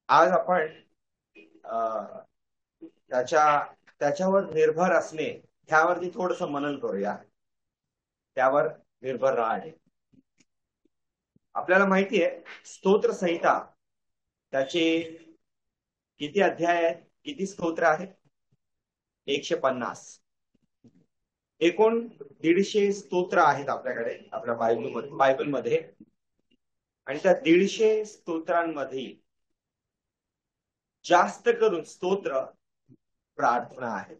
आज आपण अ, त्याच्या त्याच्यावर निर्भर असणे ह्यावरती थोडस मनन करूया. त्यावर निर्भर राहणे. आपल्याला माहिती आहे स्तोत्र संहिता त्याचे किती अध्याय आहेत, किती स्तोत्र आहेत? 150. एकूण 150 स्तोत्र आहेत आपल्याकडे, आपल्या बायबलमध्ये. आणि त्या 150 स्तोत्रांमध्ये जास्त करून स्तोत्र प्रार्थना आहेत.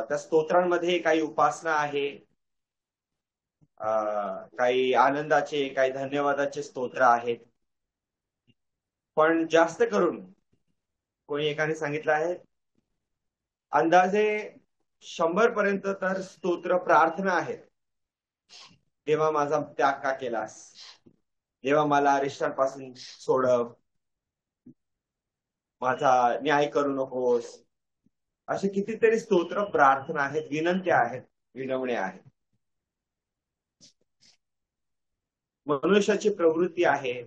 त्या स्तोत्रांमध्ये काही उपासना आहे, काही आनंदाचे, काही धन्यवादाचे स्तोत्र आहेत. पण जास्त करून कोणी एकाने सांगितलं आहे अंदाजे 100 पर्यंत तर स्तोत्र प्रार्थना आहेत. देवा माझा त्याग का केलास, देवा मला अरिष्टांपासून सोडव, माझा न्याय करू नकोस. असे कितीतरी स्तोत्र प्रार्थना आहेत, विनंत्या आहेत, विनवण्या आहेत. मनुष्याची प्रवृत्ती आहे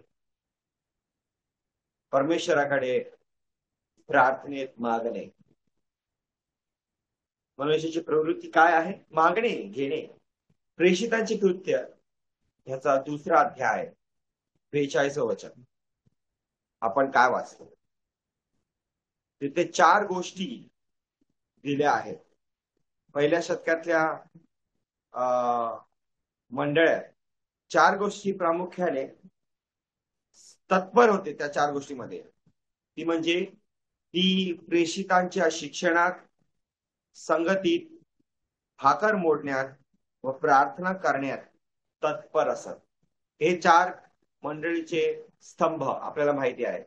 परमेश्वराकडे प्रार्थनेत मागणे. मनुष्याची प्रवृत्ती काय आहे? मागणे, घेणे. प्रेषितांची कृत्य ह्याचा 2रा अध्याय 42 वचन आपण काय वाचतो? तिथे 4 गोष्टी दिल्या आहेत. पहिल्या शतकातल्या मंडळात 4 गोष्टी प्रामुख्याने तत्पर होते. त्या 4 गोष्टीमध्ये ती म्हणजे ती प्रेषितांच्या शिक्षणात, संगतीत, भाकर मोडण्यात व प्रार्थना करण्यात तत्पर असत. हे 4 मंडळीचे स्तंभ आपल्याला माहिती आहे.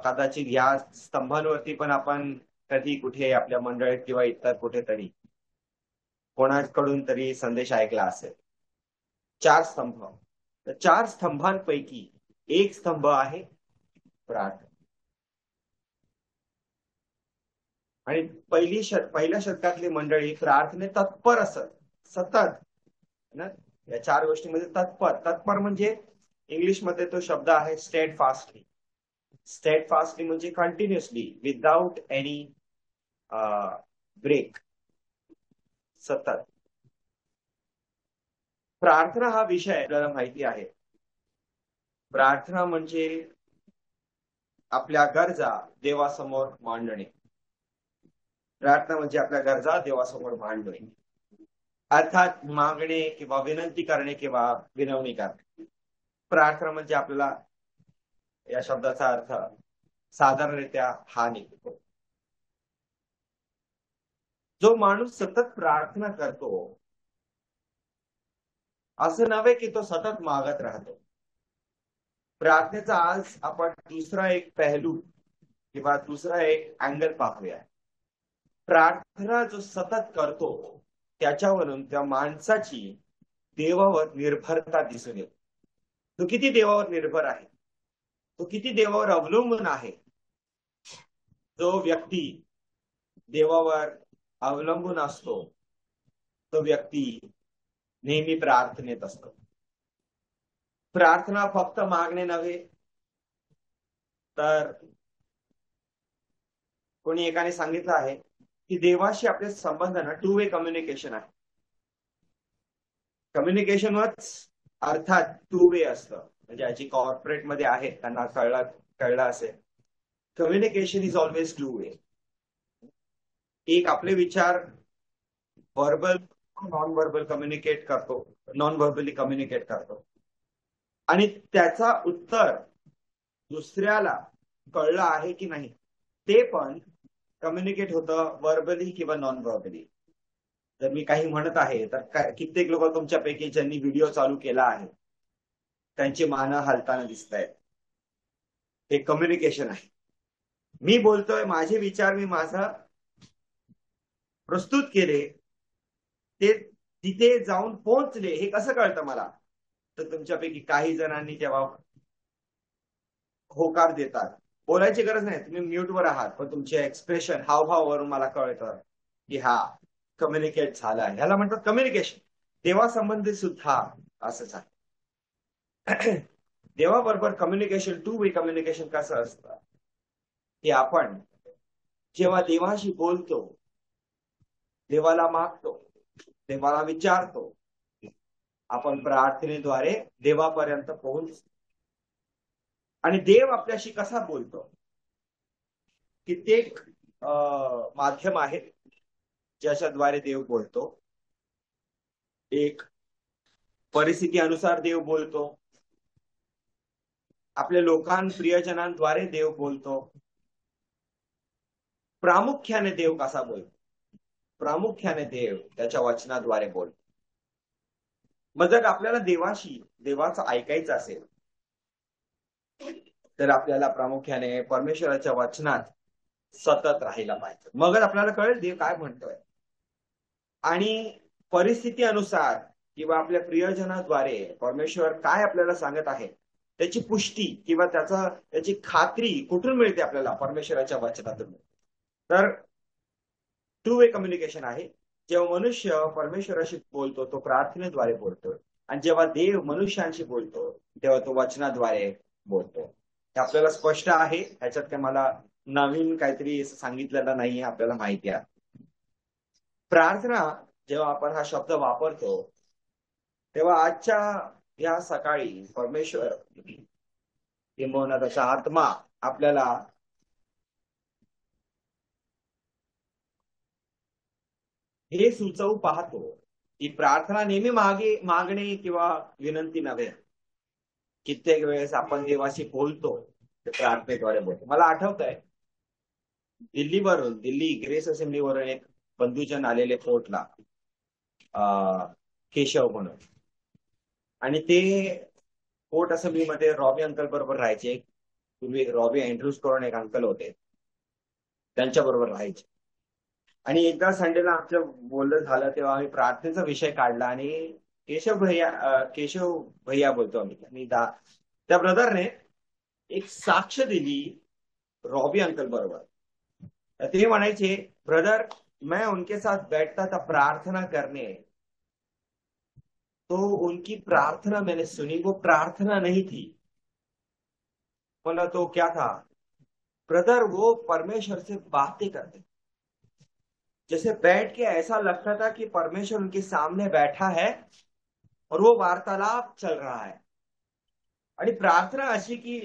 कदाचित या स्तंभांवरती पण आपण कधी कुठे आपल्या मंडळीत किंवा इतर कुठेतरी कोणाकडून तरी संदेश ऐकला असेल. 4 स्तंभ. तर 4 स्तंभांपैकी एक स्तंभ आहे प्रार्थना. आणि पहिल्या शतकातली मंडळी प्रार्थने तत्पर असत, सतत ना. या 4 गोष्टींमध्ये तत्पर. तत्पर म्हणजे इंग्लिशमध्ये तो शब्द आहे स्टेड फास्टली. स्टेड फास्टली म्हणजे कंटिन्युअसली, विदाउट एनी ब्रेक, सतत. प्रार्थना हा विषय आपल्याला माहिती आहे. प्रार्थना म्हणजे आपल्या गरजा देवासमोर मांडणे. प्रार्थना म्हणजे आपल्या गरजा देवासमोर मांडणे, अर्थात मागणे किंवा विनंती करणे किंवा विनवणी करणे. प्रार्थना म्हणजे आपल्याला या शब्दाचा अर्थ साधारणरित्या हा निघतो. जो माणूस सतत प्रार्थना करतो असं नव्हे की तो सतत मागत राहतो. प्रार्थनेचा आज आपण दुसरा एक पहलू किंवा दुसरा एक अँगल पाहूया. प्रार्थना जो सतत करतो त्याच्यावरून त्या माणसाची देवावर निर्भरता दिसून येते. तो किती देवावर निर्भर आहे, तो किती देवावर अवलंबून आहे. जो व्यक्ती देवावर अवलंबून असतो तो व्यक्ती नेहमी प्रार्थनेत असतो. प्रार्थना फक्त मागणे नव्हे, तर कोणी एकाने सांगितलं आहे की देवाशी आपले संबंध ना 2 वे कम्युनिकेशन आहे. कम्युनिकेशनच अर्थात 2 वे असतं. म्हणजे याची कॉर्पोरेटमध्ये आहे, त्यांना कळलं असेल. कम्युनिकेशन इज ऑलवेज 2 वे. एक आपले विचार व्हर्बल, नॉन व्हर्बल कम्युनिकेट करतो, नॉन व्हर्बली कम्युनिकेट करतो, आणि त्याचा उत्तर दुसऱ्याला कळलं आहे की नाही ते पण कम्युनिकेट होतं व्हर्बली किंवा नॉन व्हर्बली. जर मी काही म्हणत आहे तर कित्येक लोक तुमच्यापैकी ज्यांनी व्हिडिओ चालू केला आहे त्यांची मान हलताना दिसत आहेत. हे कम्युनिकेशन आहे. मी बोलतोय, माझे विचार मी माझा प्रस्तुत केले, ते तिथे जाऊन पोहोचले हे कसं कळतं मला? तर तुमच्यापैकी काही जणांनी जेव्हा होकार देतात, बोलायची गरज नाही, तुम्ही म्यूटवर आहात, पण तुमचे एक्सप्रेशन, हावभावावरून मला कळतं की हा कम्युनिकेट झाला. ह्याला म्हणतात कम्युनिकेशन. देवासंबंधी सुद्धा असंच आहे. देवाबरोबर कम्युनिकेशन, टू वे कम्युनिकेशन कसं असतं की आपण जेव्हा देवाशी बोलतो, देवाला मागतो, देवाला विचारतो, आपण प्रार्थनेद्वारे देवापर्यंत पोहोचतो. आणि देव आपल्याशी कसा बोलतो? कित्येक माध्यम आहेत ज्याच्याद्वारे देव बोलतो. एक, परिस्थिती अनुसार देव बोलतो. आपल्या प्रियजनांद्वारे देव बोलतो. प्रामुख्याने देव कसा बोलतो? प्रामुख्याने देव त्याच्या वचनाद्वारे बोलतो. मग जर आपल्याला देवाचं ऐकायचं असेल तर आपल्याला प्रामुख्याने परमेश्वराच्या वचनात सतत राहायला पाहिजे. मगच आपल्याला कळेल देव काय म्हणतोय. आणि परिस्थिती अनुसार किंवा आपल्या प्रियजनाद्वारे परमेश्वर काय आपल्याला सांगत आहे त्याची पुष्टी किंवा त्याची खात्री कुठून मिळते आपल्याला? परमेश्वराच्या वचनातून. तर टू वे कम्युनिकेशन आहे. जेव्हा मनुष्य परमेश्वराशी बोलतो तो प्रार्थनेद्वारे बोलतो, आणि जेव्हा देव मनुष्यांशी बोलतो तेव्हा तो वचनाद्वारे बोलतो. हे आपल्याला स्पष्ट आहे, ह्याच्यात काही मला नवीन काहीतरी सांगितलेलं नाहीये, आपल्याला माहिती आहे. प्रार्थना जेव्हा आपण हा शब्द वापरतो तेव्हा आजच्या या सकाळी परमेश्वर किंबहुना त्याचा आत्मा आपल्याला हे सुचवू पाहतो की प्रार्थना नेहमी मागणे किंवा विनंती नव्हे. कित्येक वेळेस आपण देवाशी बोलतो, प्रार्थनेद्वारे बोलतो. मला आठवत आहे दिल्ली ग्रेस असेंब्लीवरून एक बंधूजन आलेले फोर्टला, केशव म्हणून. आणि ते फोर्ट असेंब्लीमध्ये रॉबी अंकल बरोबर राहायचे. पूर्वी रॉबी अँड्रूज करून एक अंकल होते, त्यांच्या बरोबर राहायचे. आणि एकदा संडेला आमचं बोलणं झालं तेव्हा आम्ही प्रार्थनेचा विषय काढला आणि केशव भैया बोलतो आम्ही. आणि त्या ब्रदरने एक साक्ष दिली रॉबी अंकल बरोबर. ते म्हणायचे, ब्रदर मैं उनके साथ बैठता था प्रार्थना करने, तो उनकी प्रार्थना मैंने सुनी, वो प्रार्थना नहीं थी. बोला तो क्या था? ब्रदर वो परमेश्वर से बातें करते, जैसे बैठ के ऐसा लगता था कि परमेश्वर उनके सामने बैठा है और वो वार्तालाप चल रहा है. आणि प्रार्थना अशी की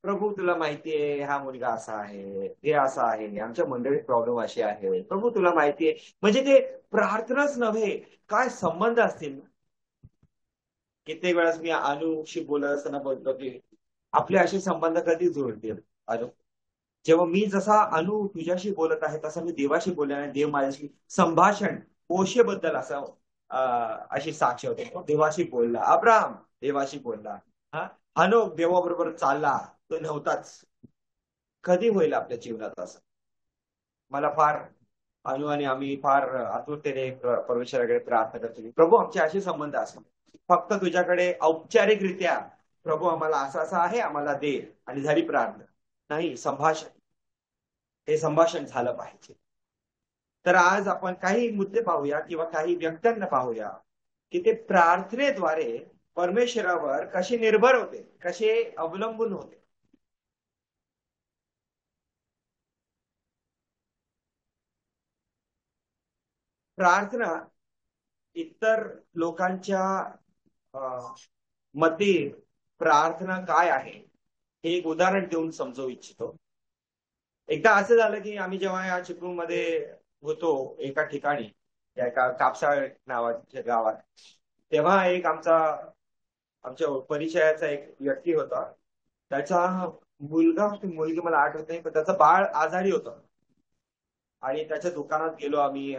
प्रभू तुला माहितीये हा मुलगा असा आहे, हे असा आहे, आमच्या मंडळीत प्रॉब्लेम अशी आहे, प्रभू तुला माहितीये. म्हणजे ते प्रार्थनाच नव्हे, काय संबंध असतील. कित्येक वेळेस मी अनुशी बोलत असताना बोलतो की आपले असे संबंध कधी जुळतील अनु? जेव्हा मी जसा अनु तुझ्याशी बोलत आहे तसा मी देवाशी बोलले आणि देव माझ्याशी संभाषण मोशेबद्दल असं अशी साक्ष होते. देवाशी बोलला, अब्राहम देवाशी बोलला, हनोक देवाबरोबर चालला, तो नव्हताच. कधी होईल आपल्या जीवनात असं? मला फार अनु आणि आम्ही फार आतुरतेने परमेश्वराकडे प्रार्थना करतो, प्रभू आमचे असे संबंध असतात. फक्त तुझ्याकडे औपचारिकरित्या प्रभू आम्हाला असं असं आहे आम्हाला दे आणि झाली प्रार्थना नाही, संभाषण. हे संभाषण झालं पाहिजे. तर आज आपण काही मुद्दे पाहूया किंवा काही व्यक्त्यांना पाहूया की ते प्रार्थनेद्वारे परमेश्वरावर कसे निर्भर होते, कसे अवलंबून होते. प्रार्थना इतर लोकांच्या मते प्रार्थना काय आहे हे एक उदाहरण देऊन समजवू इच्छितो. एकदा असं झालं की आम्ही जेव्हा या चिपळूणमध्ये होतो एका ठिकाणी, एका कापसाळ नावाच्या गावात, तेव्हा एक आमच्या परिचयाचा एक व्यक्ती होता. त्याचा मुलगी मला आठवत नाही, पण त्याचं बाळ आजारी होतं. आणि त्याच्या दुकानात गेलो आम्ही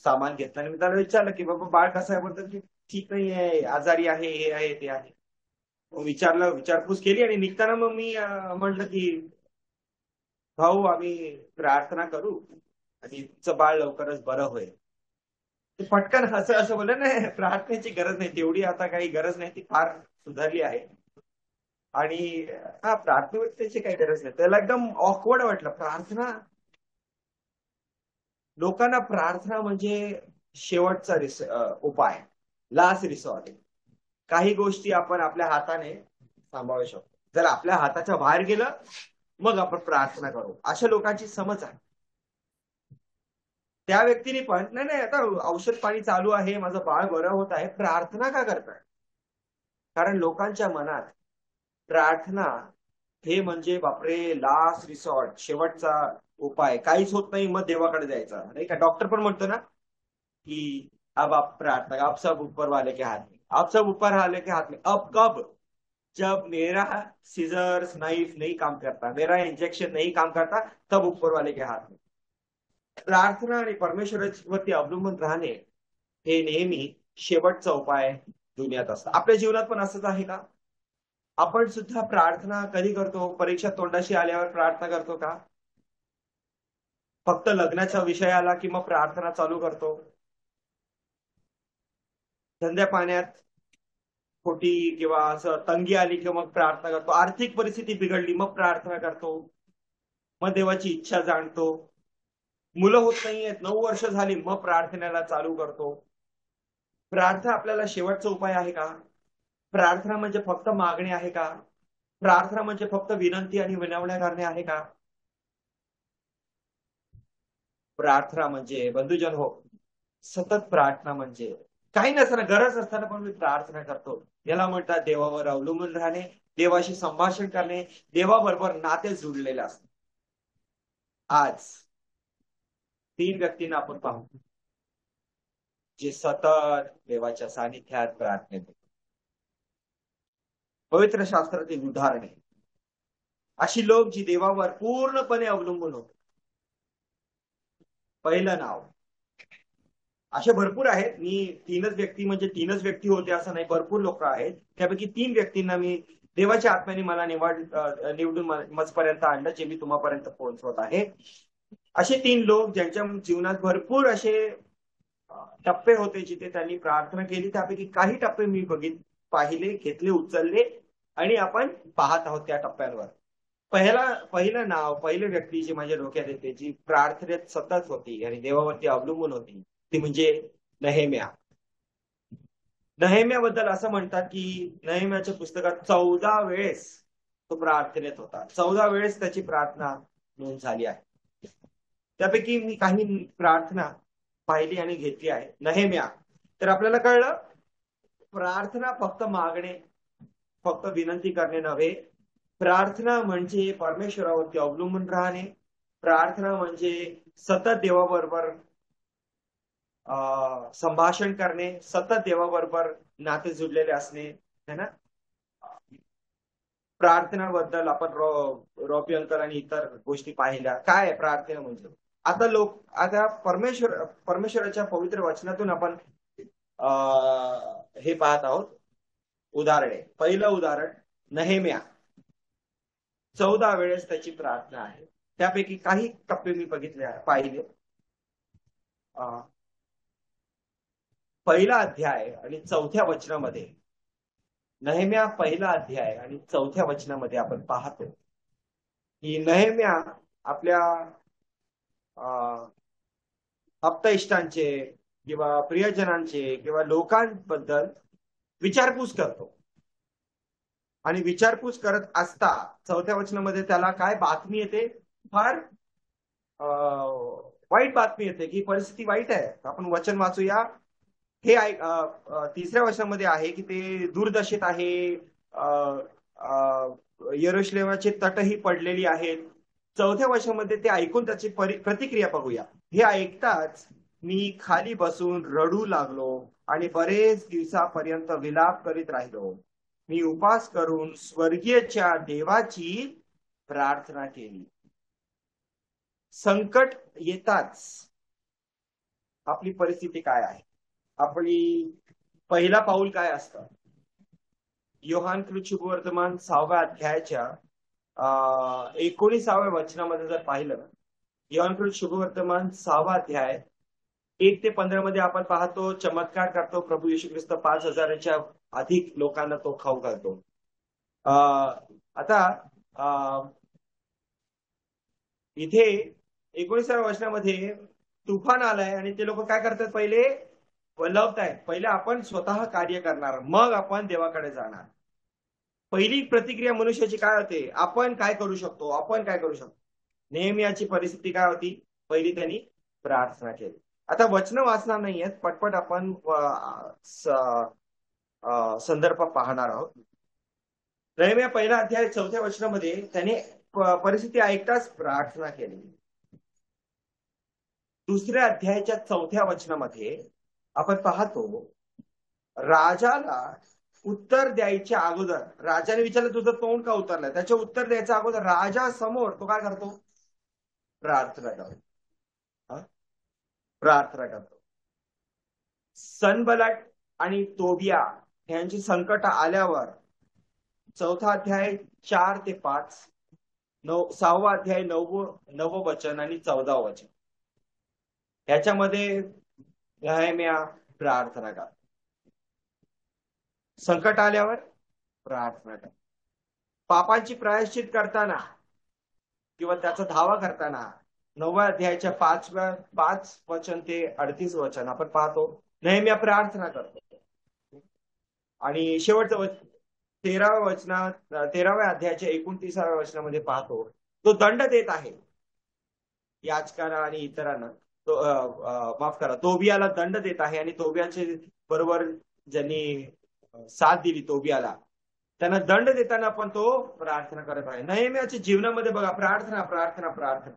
सामान घेतलं आणि मी त्याला विचारलं की बाबा बाळ कसं आहे? म्हणतात की ठीक नाही आहे, आजारी आहे, हे आहे ते आहे. विचारपूस केली आणि निघताना मग मी म्हटलं की भाऊ आम्ही प्रार्थना करू आणि तुमचं बाळ लवकरच बरं होईल. ते पटकन असं बोललं, नाही प्रार्थनेची गरज नाही तेवढी, आता काही गरज नाही, ती फार सुधारली आहे. आणि प्रार्थनेची काही गरज नाही. त्याला एकदम ऑकवर्ड वाटलं. प्रार्थना, लोकांना प्रार्थना म्हणजे शेवटचा उपाय, लास्ट रिसॉर्ट. काही गोष्टी आपण आपल्या हाताने सांभाळू शकतो. जर आपल्या हाताच्या बाहेर गेलं मग आपण प्रार्थना करू, अशा लोकांची समज आहे. त्या व्यक्तीने पण नाही नाही आता औषध पाणी चालू आहे, माझं बाळ बरं होत आहे, प्रार्थना का करताय? कारण लोकांच्या मनात प्रार्थना हे म्हणजे बापरे लास्ट रिसॉर्ट, शेवटचा उपाय, काहीच होत नाही मग देवाकडे जायचा नाही का. डॉक्टर पण म्हणतो ना कि अब आप प्रार्थना, अब सब ऊपर वाले के हाथ में, अब सब ऊपर वाले के हाथ में, अब कब? जब मेरा सीजर्स नाइफ नहीं काम करता, मेरा इंजेक्शन नहीं काम करता, तब ऊपर वाले के हाथ में. प्रार्थना आणि परमेश्वरावरती अवलंबून राहणे हे नेहमी शेवटचा उपाय दुनियात असतं. आपल्या जीवनात पण असंच आहे का? आपण सुद्धा प्रार्थना कधी करतो? परीक्षा तोंडाशी आल्यावर प्रार्थना करतो का? फक्त लग्नाचा विषय आला की मग प्रार्थना चालू करतो? धंद्या पाण्यात खोटी किंवा असं तंगी आली की मग प्रार्थना करतो? आर्थिक परिस्थिती बिघडली मग प्रार्थना करतो? मग देवाची इच्छा जाणतो? मुलं होत नाहीयेत, 9 वर्ष झाली, मग प्रार्थनेला चालू करतो? प्रार्थना आपल्याला शेवटचा उपाय आहे का? प्रार्थना म्हणजे फक्त मागणे आहे का? प्रार्थना म्हणजे फक्त विनंती आणि विनवण्या करणे आहे का? प्रार्थना म्हणजे बंधुजन हो, सतत प्रार्थना म्हणजे काही नसताना, गरज असताना पण मी प्रार्थना करतो. याला म्हणतात देवावर अवलंबून राहणे, देवाशी संभाषण करणे, देवाबरोबर नाते जुडलेले असते. आज 3 व्यक्तींना आपण पाहू जे सतत देवाच्या सानिध्यात प्रार्थनेत. पवित्र शास्त्रातील उदाहरणे, अशी लोक जी देवावर पूर्णपणे अवलंबून होते. पहिलं नाव, असे भरपूर आहेत. मी 3 व्यक्ती म्हणजे 3 व्यक्ती होते असं नाही, भरपूर लोक आहेत. त्यापैकी 3 व्यक्तींना मी देवाच्या आत्म्याने मला निवडून मजपर्यंत आणलं, जे मी तुम्हापर्यंत पोहोचवत आहे. असे 3 लोक ज्यांच्या जीवनात भरपूर असे टप्पे होते जिथे त्यांनी प्रार्थना केली. त्यापैकी काही टप्पे मी पाहिले, घेतले, उचलले आणि आपण पाहत आहोत त्या टप्प्यांवर. पहिलं नाव, पहिली व्यक्ती जी माझ्या डोक्यात येते, जी प्रार्थनेत सतत होती आणि देवावरती अवलंबून होती, ती म्हणजे नहेम्या. नहेम्याबद्दल असं म्हणतात की नहेम्याच्या पुस्तकात 14 वेळेस तो प्रार्थनेत होता. 14 वेळेस त्याची प्रार्थना नोंद झाली आहे. त्यापैकी मी काही प्रार्थना पाहिली आणि घेतली आहे. नहेम्या, तर आपल्याला कळलं प्रार्थना फक्त मागणे, फक्त विनंती करणे नव्हे. प्रार्थना म्हणजे परमेश्वरावरती अवलंबून राहणे. प्रार्थना म्हणजे सतत देवाबरोबर संभाषण करणे, सतत देवाबरोबर नाते जुडलेले असणे, है ना. प्रार्थनाबद्दल आपण रॉबी अंकल आणि इतर गोष्टी पाहिल्या. काय आहे प्रार्थना म्हणजे? आता परमेश्वराच्या पवित्र वचनातून आपण हे पाहत आहोत उदाहरणे. पहिलं उदाहरण नहेम्या, 14 वेळेस त्याची प्रार्थना आहे. त्यापैकी काही टप्पे मी पाहिले. पहिला अध्याय आणि 4थ्या वचनामध्ये, नहेम्या पहिला अध्याय आणि 4थ्या वचनामध्ये आपण पाहतो की नहेम्या आपल्या आप्तइष्टांचे किंवा प्रियजनांचे किंवा लोकांबद्दल विचारपूस करतो. आणि विचारपूस करत असता 4थ्या वचनामध्ये त्याला काय बातमी येते? फार वाईट बातमी येते की परिस्थिती वाईट आहे. आपण वचन वाचूया. हे 3ऱ्या वचनामध्ये आहे की ते दुर्दशेत आहे, यरुशलेमाचे तटही पडलेली आहेत. 4थ्या वचनामध्ये ते ऐकून त्याची प्रतिक्रिया बघूया. हे ऐकताच मी खाली बसून रडू लागलो आणि बरेच दिवसापर्यंत विलाप करीत राहिलो. मी उपास करून स्वर्गीयच्या देवाची प्रार्थना केली. संकट येताच आपली परिस्थिती काय आहे? आपली पहिला पाऊल काय असतं? योहान शुभवर्तमान 6व्या अध्यायाच्या 19व्या वचनामध्ये जर पाहिलं, योहान शुभवर्तमान 6वा अध्याय 1 ते 15 आपण पाहतो, चमत्कार करतो प्रभू येशू ख्रिस्त. 5,000च्या अधिक लोकांना तो खाऊ घालतो. आता इथे 19व्या वचनामध्ये तुफान आलाय आणि ते लोक काय करतात? पहिले वल्लवतायत. पहिले आपण स्वतः कार्य करणार, मग आपण देवाकडे जाणार. पहिली प्रतिक्रिया मनुष्याची काय होते? आपण काय करू शकतो, आपण काय करू शकतो. नेहमीची परिस्थिती काय होती? पहिली त्यांनी प्रार्थना केली. आता वचन वाचणार नाहीयेत, पटपट आपण संदर्भ पाहणार आहोत. नेहम्या पहिला अध्याय 4थ्या वचनामध्ये त्याने परिस्थिती ऐकताच प्रार्थना केली. दुसऱ्या अध्यायाच्या 4थ्या वचनामध्ये आपण पाहतो, राजाला उत्तर द्यायच्या अगोदर, राजाने विचारलं तुझं तोंड का उतरलंय, त्याच्या उत्तर द्यायच्या अगोदर राजा समोर तो काय करतो? प्रार्थना करतो. प्रार्थना करतो. सनबलट आणि तोबिया यांची संकट आल्यावर 4था अध्याय 4 ते 5, 6वा अध्याय 9वं वचन आणि 14वं वचन, याच्यामध्ये नेहम्या प्रार्थना करतो. संकट आल्यावर प्रार्थना करतो. पापांची प्रायश्चित करताना किंवा त्याचा धावा करताना 9व्या अध्यायाच्या 5 वचन ते 38 वचन आपण पाहतो, नेहम्या प्रार्थना करतो. आणि शेवटचं 13व्या वचनात 13व्या अध्यायाच्या 29व्या वचनामध्ये पाहतो, तो दंड देत आहे याचकांना आणि इतरांना. तो माफ करा, तोबियाला दंड देत आहे. आणि तोबियाचे बरोबर ज्यांनी साथ दिली तोबियाला, त्यांना दंड देताना पण तो प्रार्थना करत आहे. नेहम्याच्या जीवनामध्ये बघा, प्रार्थना प्रार्थना प्रार्थना,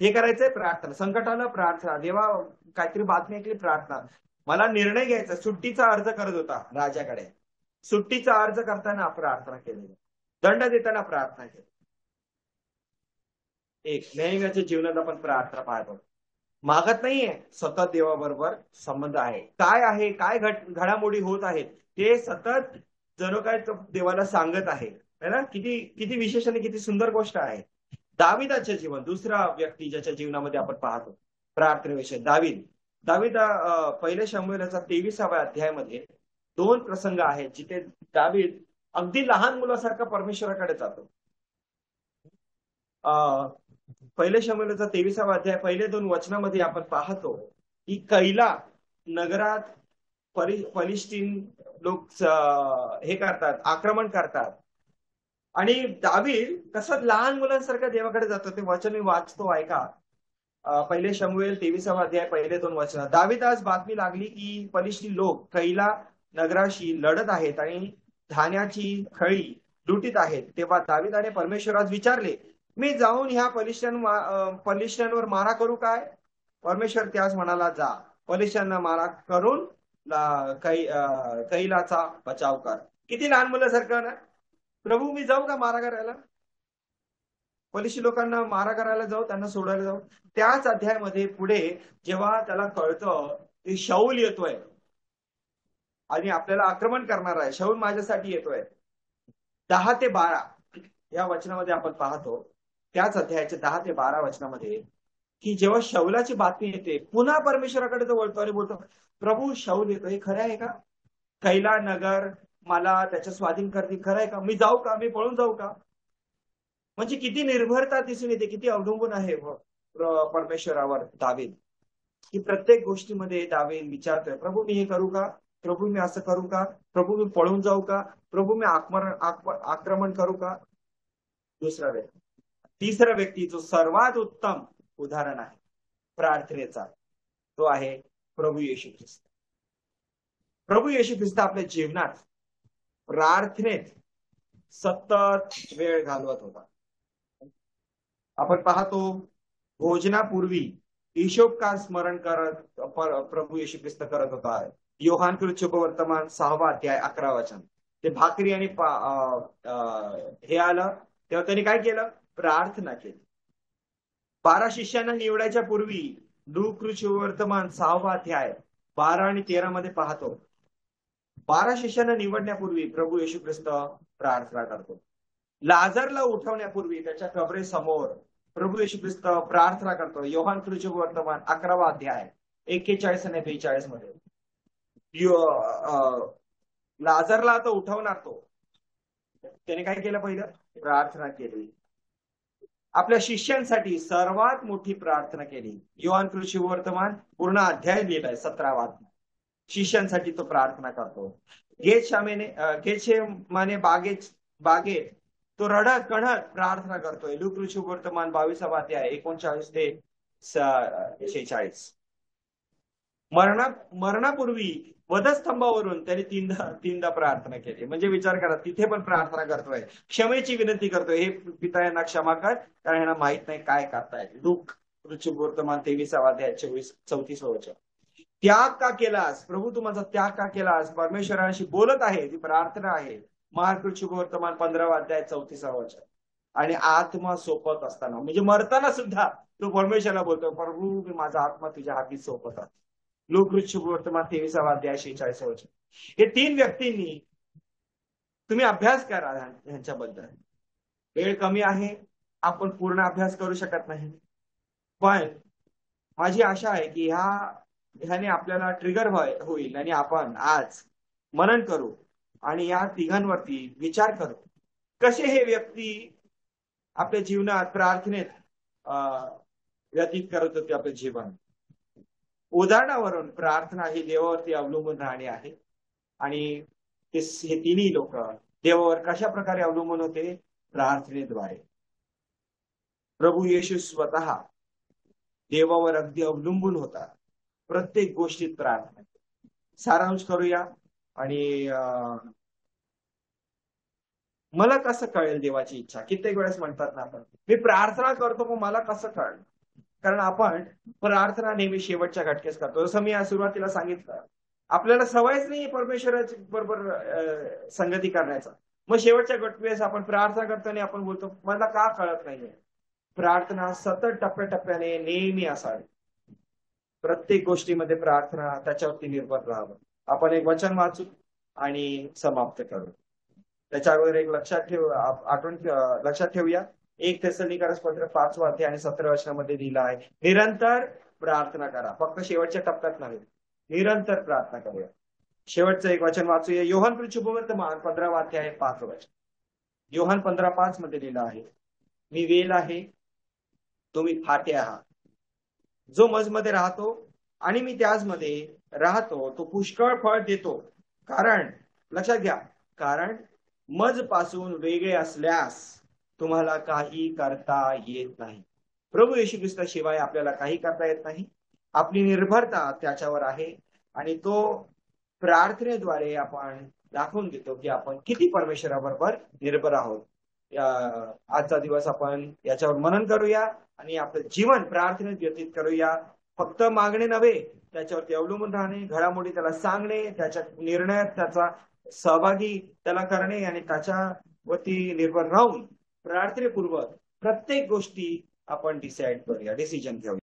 हे करायचंय प्रार्थना. संकटाला प्रार्थना, देवा काहीतरी बातमी ऐकली प्रार्थना. मला निर्णय घ्यायचा, सुट्टीचा अर्ज करत होता राजाकडे, सुट्टीचा अर्ज करताना प्रार्थना केली, दंड देताना प्रार्थना केली. एक नेहम्याच्या जीवनात आपण प्रार्थना पाहतो. मागत नाहीये, सतत देवाबरोबर संबंध आहे. काय आहे, काय घडामोडी होत आहेत ते सतत जणू काय देवाला सांगत आहे ना. किती किती विशेष आणि किती सुंदर गोष्ट आहे. दाविदाचे जीवन, दुसरा व्यक्ती ज्याच्या जीवनामध्ये आपण पाहतो प्रार्थनेविषयी, दावीद पहिल्या शमूएलाच्या 23व्या अध्यायामध्ये 2 प्रसंग आहेत जिथे दावीद अगदी लहान मुलासारखा परमेश्वराकडे जातो. पहिल्या शमूएलाचा 23वा अध्याय पहिले 2 वचनामध्ये आपण पाहतो की कैला नगरात फलिस्तीन लोक हे करतात, आक्रमण करतात. आणि दावीद कसं लहान मुलांसारखं देवाकडे जातो, ते वचन मी वाचतो ऐका. पहिले शमूएल 23वा अध्याय पहिले 2 वचन. दावीदास बातमी लागली की फलिस्तीन लोक कैला नगराशी लढत आहेत आणि धान्याची खळी लुटीत आहेत. तेव्हा दावीदाने परमेश्वरास विचारले, मी जाऊन ह्या फलिस्त्यांवर मारा करू काय? परमेश्वर त्यास म्हणाला, जा फलिस्त्यांना मारा करून कैलाचा बचाव कर. किती लहान मुलासारखं ना. प्रभू मी जाऊ का मारा करायला? फलिस्ती लोकांना मारा करायला जाऊ, त्यांना सोडायला जाऊ? त्याच अध्यायामध्ये पुढे जेव्हा त्याला कळतं की शाऊल येतोय आणि आपल्याला आक्रमण करणार आहे, शाऊल माझ्यासाठी येतोय, 10 ते 12 या वचनामध्ये आपण पाहतो, त्याच अध्यायाच्या 10 ते 12 वचनामध्ये, की जेव्हा शाऊलाची बातमी येते, पुन्हा परमेश्वराकडे तो वळतो आणि बोलतो, प्रभू शाऊल येतो, हे खरं आहे का? कैला नगर मला त्याच्या स्वाधीन करतील, खरं आहे का? मी जाऊ का? मी पळून जाऊ का? म्हणजे किती निर्भरता दिसून येते, किती अवलंबून आहे परमेश्वरावर दावीद, की प्रत्येक गोष्टीमध्ये दावीद विचारतोय, प्रभू मी हे करू का? प्रभू मी असं करू का? प्रभू मी पळून जाऊ का? प्रभू मी आक्रमण करू का? दुसरा व्यक्ती. तिसरा व्यक्ती जो सर्वात उत्तम उदाहरण आहे प्रार्थनेचा, तो आहे प्रभू येशू ख्रिस्त. प्रभू येशू ख्रिस्त आपल्या जीवनात प्रार्थनेत सतत वेळ घालवत होता. आपण पाहतो भोजनापूर्वी हिशोबकार स्मरण करत प्रभू येशू ख्रिस्त करत होता. योहान शुभवर्तमान 6वा अध्याय 11 वचन. ते भाकरी आणि हे आलं तेव्हा त्यांनी काय केलं? प्रार्थना केली. 12 शिष्यांना निवडायच्या पूर्वी शुभवर्तमान 6वा अध्याय 12 आणि 13 मध्ये पाहतो, 12 शिष्यांना निवडण्यापूर्वी प्रभू येशू ख्रिस्त प्रार्थना करतो. लाजरला उठवण्यापूर्वी त्याच्या कबरेसमोर प्रभू येशू ख्रिस्त प्रार्थना करतो. योहान शुभवर्तमान 11वा अध्याय 41 आणि 42 मध्ये. लाजरला आता उठवणार तो, त्याने काय केलं? पहिलं प्रार्थना केली. आपल्या शिष्यांसाठी सर्वात मोठी प्रार्थना केली. योहान शुभवर्तमान पूर्ण अध्याय लिहिलाय 17वा. शिष्यांसाठी तो प्रार्थना करतो. गेतशेमाने बागेत तो रडत कणत प्रार्थना करतोय. लूक वर्तमान 22 अध्याय 39 ते 46. मरणापूर्वी वधस्तंभावरून त्याने तीनदा प्रार्थना केली. म्हणजे विचार करा, तिथे पण प्रार्थना करतोय, क्षमेची विनंती करतोय, हे पिता यांना क्षमा कर, कारण यांना माहित नाही काय करताय. लूक वर्तमान 23 अध्याय 34 वचन. त्याग का केलास प्रभू, तू माझा त्याग का केलास, परमेश्वराशी बोलत आहे, ती प्रार्थना आहे. मार्क वर्तमान 15 अध्याय 34 वचन. आणि आत्मा सोपत असताना, म्हणजे मरताना सुद्धा तो परमेश्वराला बोलतो, प्रभू मी माझा आत्मा तुझ्या हाती सोपत आहे. लोक वर्तमान 23 अध्याय 46 वचन. हे तीन व्यक्तींनी तुम्ही अभ्यास करा ह्यांच्याबद्दल. वेळ कमी आहे, आपण पूर्ण अभ्यास करू शकत नाही, पण माझी आशा आहे की ह्याने आपल्याला ट्रिगर होईल आणि आपण आज मनन करू आणि या तिघांवरती विचार करू, कसे हे व्यक्ती आपल्या जीवनात प्रार्थनेत व्यतीत करत होते आपले जीवन. उदाहरणावरून प्रार्थना ही देवावरती अवलंबून राहणे आहे. आणि हे तिन्ही लोक देवावर कशा प्रकारे अवलंबून होते? प्रार्थनेद्वारे. प्रभू येशू स्वतः देवावर अगदी अवलंबून होता, प्रत्येक गोष्टीत प्रार्थना. सारांश करूया. आणि मला कसं कळेल देवाची इच्छा? कित्येक वेळेस म्हणतात ना आपण, मी प्रार्थना करतो पण मला कसं कळेल? कारण आपण प्रार्थना नेहमी शेवटच्या घटकेस करतो. जसं मी सुरुवातीला सांगितलं, आपल्याला सवयच नाही परमेश्वराची बरोबर संगती करण्याचा. मग शेवटच्या घटकेस आपण प्रार्थना करतो आणि आपण बोलतो मला का कळत नाहीये? प्रार्थना सतत टप्प्याटप्प्याने नेहमी असावी. प्रत्येक गोष्टीमध्ये प्रार्थना त्याच्यावरती निर्भर राहावं. आपण एक वचन वाचू आणि समाप्त करू. त्याच्या अगोदर एक लक्षात ठेवूया, 1 थेसलोनिकस पत्र 5 अध्याय आणि 17 वचनामध्ये लिहिलं आहे, निरंतर प्रार्थना करा. फक्त शेवटच्या टप्प्यात नाही, निरंतर प्रार्थना करूया. शेवटचं एक वचन वाचूया. योहान शुभवर्तमान 15 अध्याय 5 वचन. योहान 15:5 मध्ये लिहिलं आहे, मी वेल आहे, तुम्ही फाटे आहात. जो मजमध्ये राहतो आणि मी त्याचमध्ये राहतो तो पुष्कळ फळ देतो. कारण लक्षात घ्या, कारण मज पासून वेगळे असल्यास तुम्हाला काही करता येत नाही. प्रभू येशू ख्रिस्ताशिवाय आपल्याला काही करता येत नाही. आपली निर्भरता त्याच्यावर आहे आणि तो प्रार्थनेद्वारे आपण दाखवून देतो की आपण किती परमेश्वराबरोबर निर्भर आहोत. आजचा दिवस आपण याच्यावर मनन करूया आणि आपलं जीवन प्रार्थनेत व्यतीत करूया. फक्त मागणे नव्हे, त्याच्यावरती अवलंबून राहणे, घडामोडी त्याला सांगणे, त्याच्या निर्णयात त्याचा सहभागी त्याला करणे आणि त्याच्यावरती निर्भर राहून प्रार्थनेपूर्वक प्रत्येक गोष्टी आपण डिसाईड करूया, डिसिजन घेऊया.